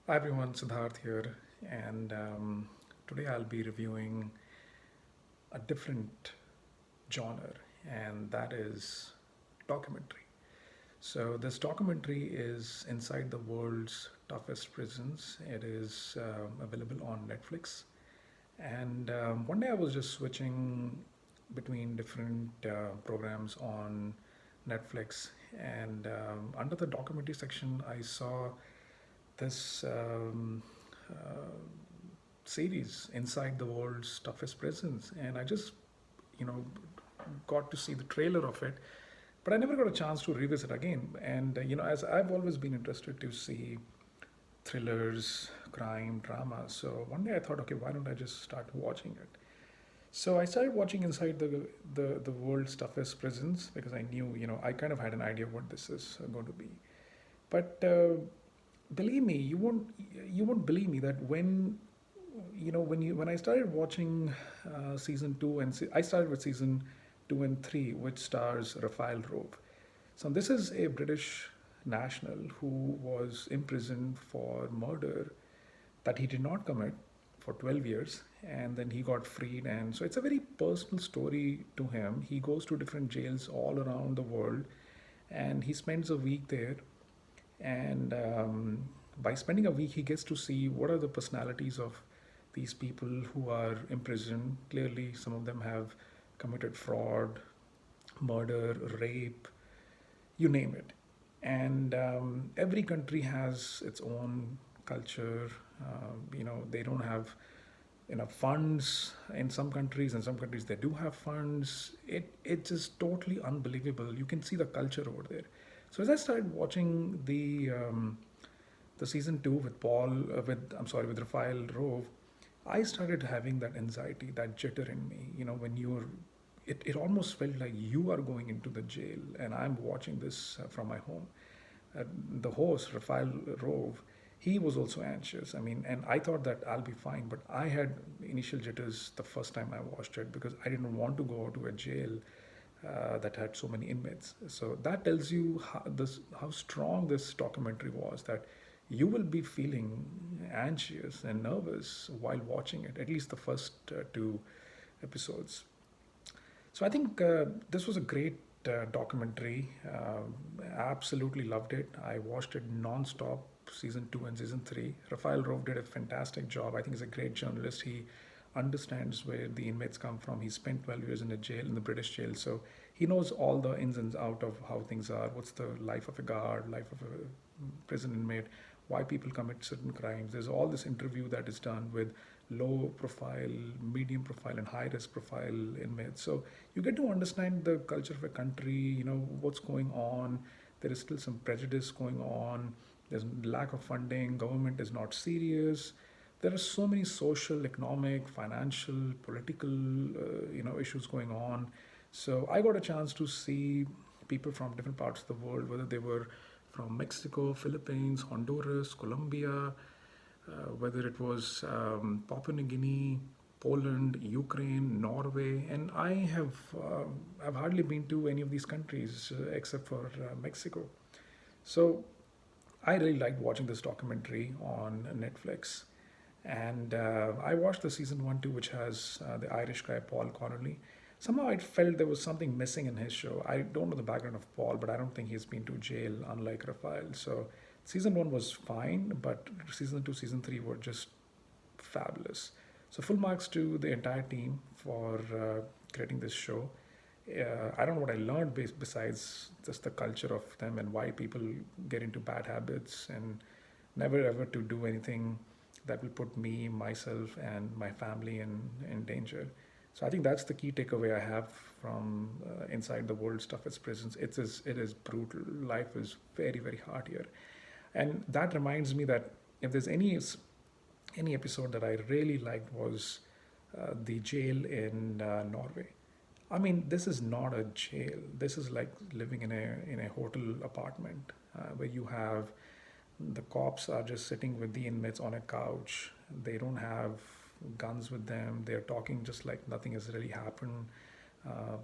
Hi everyone, Siddharth here, and today I'll be reviewing a different genre, and that is documentary. So, this documentary is Inside the World's Toughest Prisons. It is available on Netflix. And one day I was just switching between different programs on Netflix, and under the documentary section, I saw this series Inside the World's Toughest Prisons, and I just you know got to see the trailer of it, but I never got a chance to revisit again. And as I've always been interested to see thrillers, crime, drama, so one day I thought, okay, why don't I just start watching it? So I started watching Inside the World's Toughest Prisons because I knew, I kind of had an idea what this is going to be. But believe me, you won't believe me that when I started watching season two, and I started with season two and three, which stars Rafael Rove. So this is a British national who was imprisoned for murder that he did not commit for 12 years, and then he got freed. And so it's a very personal story to him. He goes to different jails all around the world, and he spends a week there. And by spending a week, he gets to see what are the personalities of these people who are imprisoned. Clearly, some of them have committed fraud, murder, rape, you name it. And every country has its own culture. They don't have enough funds in some countries. In some countries, they do have funds. It's just totally unbelievable. You can see the culture over there. So as I started watching the season two with with Rafael Rove, I started having that anxiety, that jitter in me. When it almost felt like you are going into the jail, and I'm watching this from my home. Uh, the host, Rafael Rove, he was also anxious. I mean, and I thought that I'll be fine, but I had initial jitters the first time I watched it because I didn't want to go to a jail that had so many inmates. So that tells you how strong this documentary was. That you will be feeling anxious and nervous while watching it. At least the first two episodes. So I think this was a great documentary. Absolutely loved it. I watched it non-stop, season two and season three. Rafael Rove did a fantastic job. I think he's a great journalist. He understands where the inmates come from. He spent 12 years in a jail, in the British jail, so he knows all the ins and out of how things are. What's the life of a guard, life of a prison inmate, why people commit certain crimes. There's all this interview that is done with low profile, medium profile, and high risk profile inmates. So you get to understand the culture of a country, what's going on. There is still some prejudice going on. There's lack of funding. Government is not serious. There are so many social, economic, financial, political, issues going on. So I got a chance to see people from different parts of the world, whether they were from Mexico, Philippines, Honduras, Colombia, whether it was Papua New Guinea, Poland, Ukraine, Norway, and I've hardly been to any of these countries except for Mexico. So I really liked watching this documentary on Netflix, and I watched the season one too, which has the Irish guy Paul Connolly. Somehow I felt there was something missing in his show. I don't know the background of Paul, but I don't think he's been to jail, unlike Rafael. So season one was fine, but season two, season three were just fabulous. So full marks to the entire team for creating this show. I don't know what I learned besides just the culture of them and why people get into bad habits and never ever to do anything that will put me, myself, and my family in danger. So I think that's the key takeaway I have from Inside the World Stuff as Prisons. It is brutal. Life is very, very hard here. And that reminds me that if there's any episode that I really liked was the jail in Norway. I mean, this is not a jail. This is like living in a hotel apartment where you have the cops are just sitting with the inmates on a couch. They don't have guns with them. They're talking just like nothing has really happened. Uh,